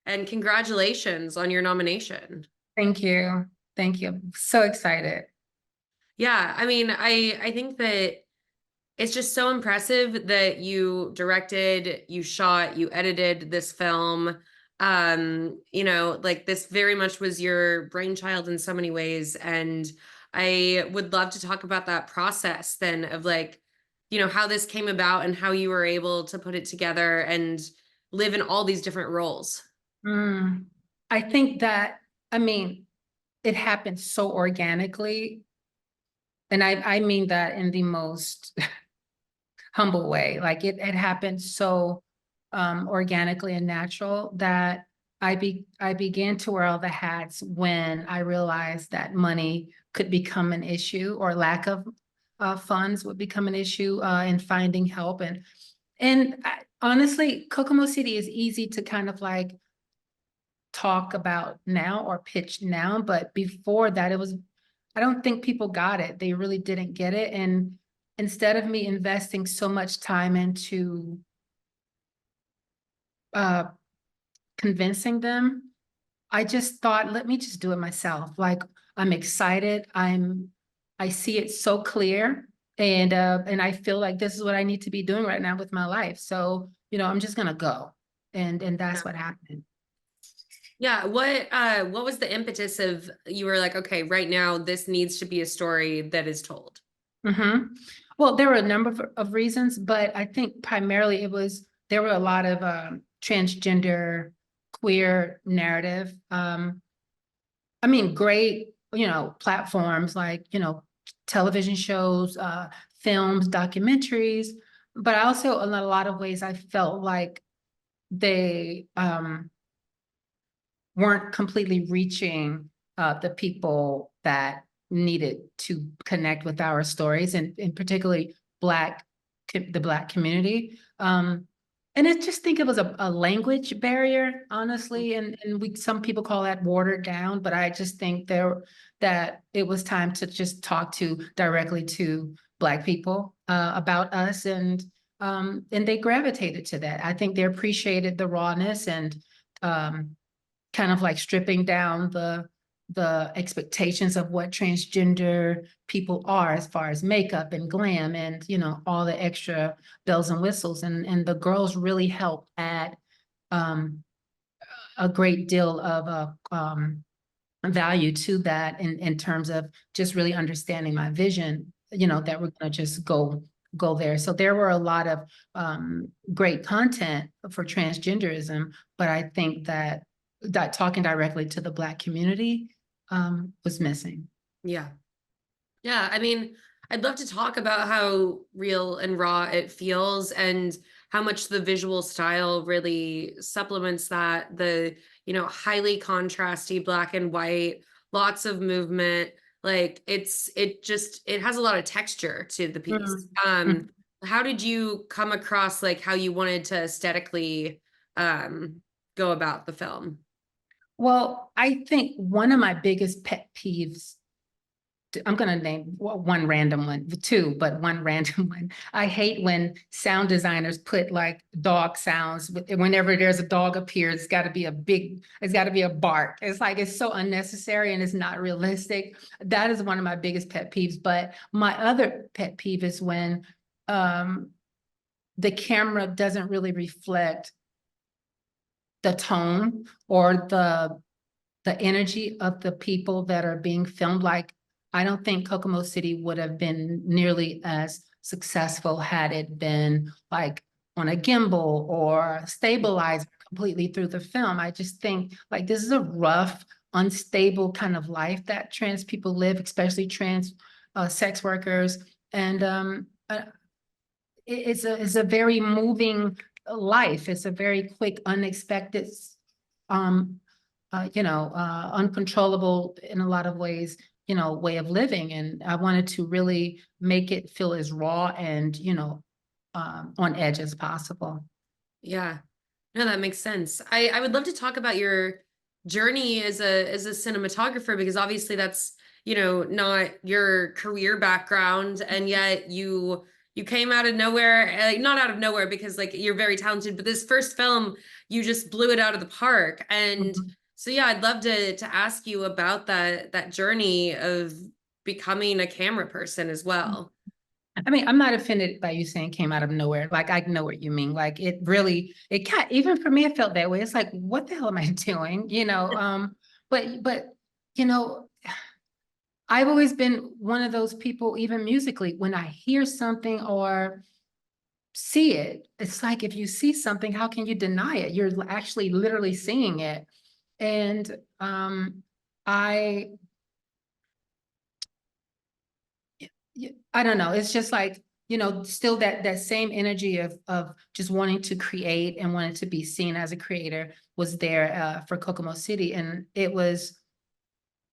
and congratulations on your nomination. Thank you. Thank you. So excited. Yeah, I mean, I think that it's just so impressive that you directed, you shot, you edited this film. Like this very much was your brainchild in so many ways. And I would love to talk about that process then of like, how this came about and how you were able to put it together and live in all these different roles. Mm. I think that, I mean, it happened so organically. And I mean that in the most humble way. Like it happened so organically and natural that I began to wear all the hats when I realized that money could become an issue, or lack of funds would become an issue in finding help. Honestly, Kokomo City is easy to kind of like talk about now or pitch now, but before that, I don't think people got it. They really didn't get it. And instead of me investing so much time into uh, convincing them, I just thought, let me just do it myself. Like, I'm excited. I see it so clear. And I feel like this is what I need to be doing right now with my life. So, I'm just gonna go. And that's what happened. Yeah, what was the impetus of you were like, okay, right now this needs to be a story that is told? Mm-hmm. Well, there were a number of reasons, but I think primarily there were a lot of transgender, queer narrative. I mean, great, platforms like, television shows, films, documentaries, but I also, in a lot of ways, I felt like they weren't completely reaching the people that needed to connect with our stories, and particularly the Black community. And I just think it was a language barrier, honestly, and some people call that watered down, but I just think that it was time to just talk directly to Black people about us, and they gravitated to that. I think they appreciated the rawness and kind of like stripping down the expectations of what transgender people are, as far as makeup and glam and all the extra bells and whistles, and the girls really helped add um, a great deal of value to that, in terms of just really understanding my vision, that we're going to just go there. So there were a lot of great content for transgenderism, but I think that talking directly to the Black community was missing. Yeah. Yeah, I mean, I'd love to talk about how real and raw it feels and how much the visual style really supplements that. Highly contrasty black and white, lots of movement. Like it has a lot of texture to the piece. Mhm. How did you come across like how you wanted to aesthetically go about the film? Well, I think one of my biggest pet peeves, I'm going to name one random one, two, but one random one. I hate when sound designers put like dog sounds. Whenever there's a dog appears, it's got to be a bark. It's like, it's so unnecessary and it's not realistic. That is one of my biggest pet peeves. But my other pet peeve is when the camera doesn't really reflect the tone or the energy of the people that are being filmed. Like, I don't think Kokomo City would have been nearly as successful had it been like on a gimbal or stabilized completely through the film. I just think like this is a rough, unstable kind of life that trans people live, especially trans sex workers. And it's a very moving life. It's a very quick, unexpected, um, uncontrollable in a lot of ways, way of living. And I wanted to really make it feel as raw and, on edge as possible. Yeah. No, that makes sense. I would love to talk about your journey as a cinematographer because obviously that's, not your career background and yet you you came out of nowhere, not out of nowhere because like you're very talented, but this first film, you just blew it out of the park. And Mhm. so yeah, I'd love to ask you about that journey of becoming a camera person as well. I mean, I'm not offended by you saying came out of nowhere. Like, I know what you mean. Like, it really, it can't, even for me, it felt that way. It's like, what the hell am I doing? But, you know, I've always been one of those people, even musically, when I hear something or see it, it's like, if you see something, how can you deny it? You're actually literally seeing it. And I I don't know. It's just like, still that same energy of just wanting to create and wanting to be seen as a creator was there for Kokomo City. And it was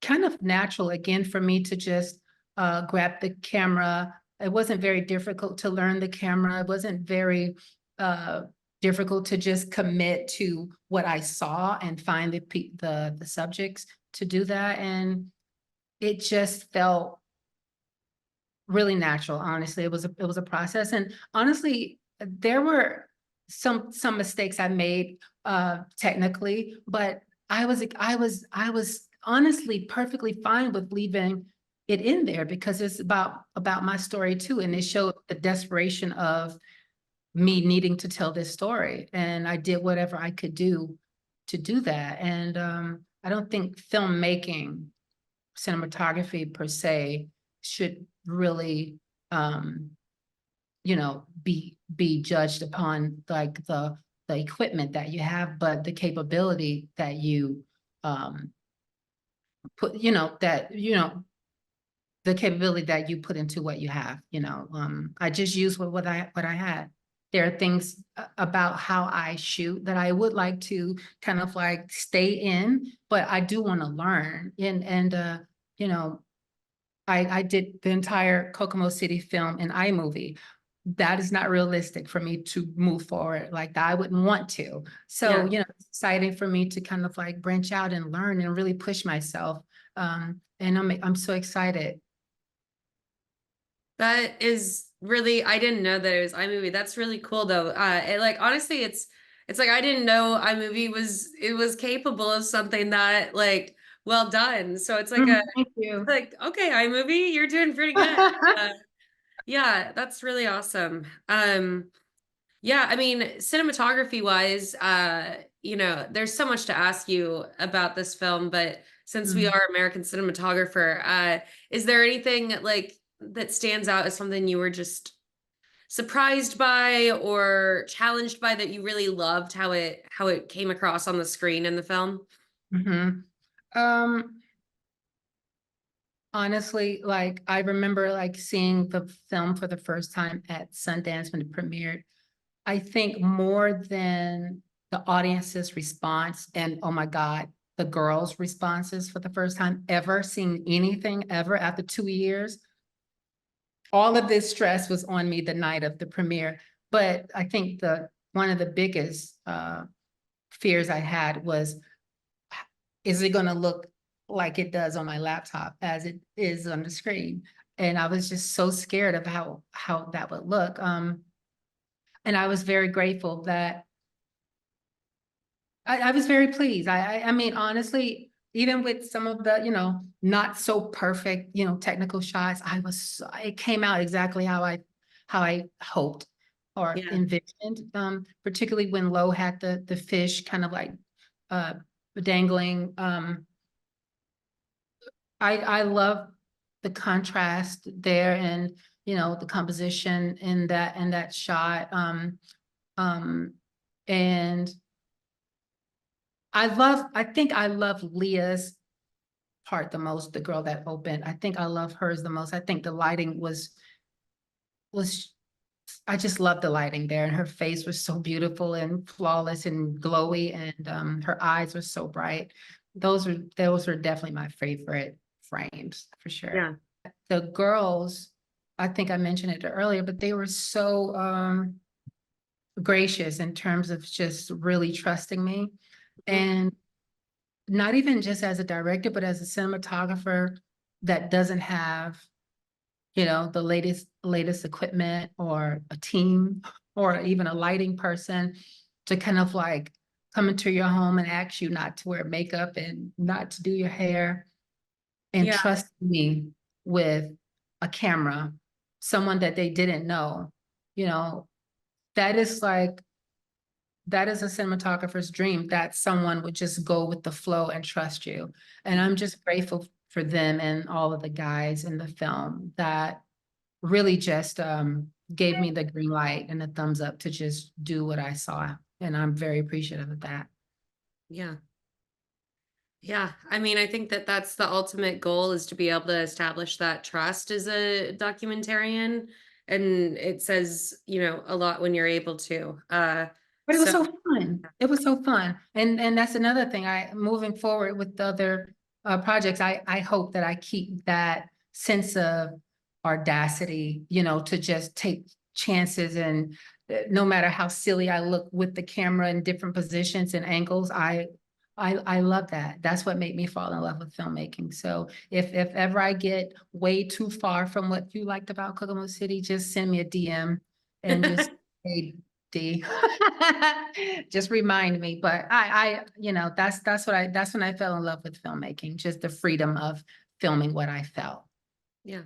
kind of natural again for me to just grab the camera. It wasn't very difficult to learn the camera. It wasn't very uh, difficult to just commit to what I saw and find the subjects to do that. And it just felt really natural. Honestly, it was a process. And honestly, there were some mistakes I made technically, but I was honestly perfectly fine with leaving it in there because it's about my story too. And it showed the desperation of me needing to tell this story. And I did whatever I could do to do that. And I don't think filmmaking, cinematography per se, should really be judged upon like the equipment that you have, but the capability that you put, the capability that you put into what you have. I just use what I had. There are things about how I shoot that I would like to kind of like stay in, but I do want to learn. And you know, I did the entire Kokomo City film in iMovie. That is not realistic for me to move forward like that. I wouldn't want to. So, Yeah. it's exciting for me to kind of like branch out and learn and really push myself. And I'm so excited. That is really, I didn't know that it was iMovie. That's really cool though. Like honestly, it's like I didn't know iMovie was capable of something that like well done. So it's like a Thank you. like okay, iMovie, you're doing pretty good. Uh, yeah, that's really awesome. Yeah, I mean, cinematography wise, there's so much to ask you about this film, but since we Mhm. are American cinematographer, is there anything like that stands out as something you were just surprised by or challenged by that you really loved how it came across on the screen in the film? Mhm. Um, Honestly, like I remember like seeing the film for the first time at Sundance when it premiered. I think more than the audience's response and oh my God, the girls' responses for the first time ever seeing anything ever after 2 years. All of this stress was on me the night of the premiere. But I think the one of the biggest fears I had was, is it going to look like it does on my laptop as it is on the screen? And I was just so scared of how that would look. And I was very grateful that I was very pleased. I mean, honestly, even with some of the, not so perfect, technical shots, it came out exactly how I hoped or Yeah. envisioned. Particularly when Lo had the fish kind of like uh dangling. I love the contrast there and the composition in that shot. Um, and I think I love Leah's part the most, the girl that opened. I think I love hers the most. I think the lighting was I just love the lighting there. And her face was so beautiful and flawless and glowy, and her eyes were so bright. Those are definitely my favorite frames for sure. Yeah. The girls, I think I mentioned it earlier, but they were so gracious in terms of just really trusting me. Mhm. And not even just as a director, but as a cinematographer that doesn't have you know, the latest equipment or a team or even a lighting person to kind of like come into your home and ask you not to wear makeup and not to do your hair and Yeah, trust me with a camera, someone that they didn't know, you know, that is like, that is a cinematographer's dream, that someone would just go with the flow and trust you. And I'm just grateful for them and all of the guys in the film that really just gave me the green light and the thumbs up to just do what I saw. And I'm very appreciative of that. yeah. Yeah, I mean, I think that that's the ultimate goal, is to be able to establish that trust as a documentarian, and it says, a lot when you're able to. But it was So so fun. It was so fun. And that's another thing. Moving forward with the other projects, I hope that I keep that sense of audacity, you know, to just take chances and no matter how silly I look with the camera in different positions and angles, I love that. That's what made me fall in love with filmmaking. So if ever I get way too far from what you liked about Kokomo City, just send me a DM and just say, D. Just remind me. But you know, that's when I fell in love with filmmaking, just the freedom of filming what I felt. yeah.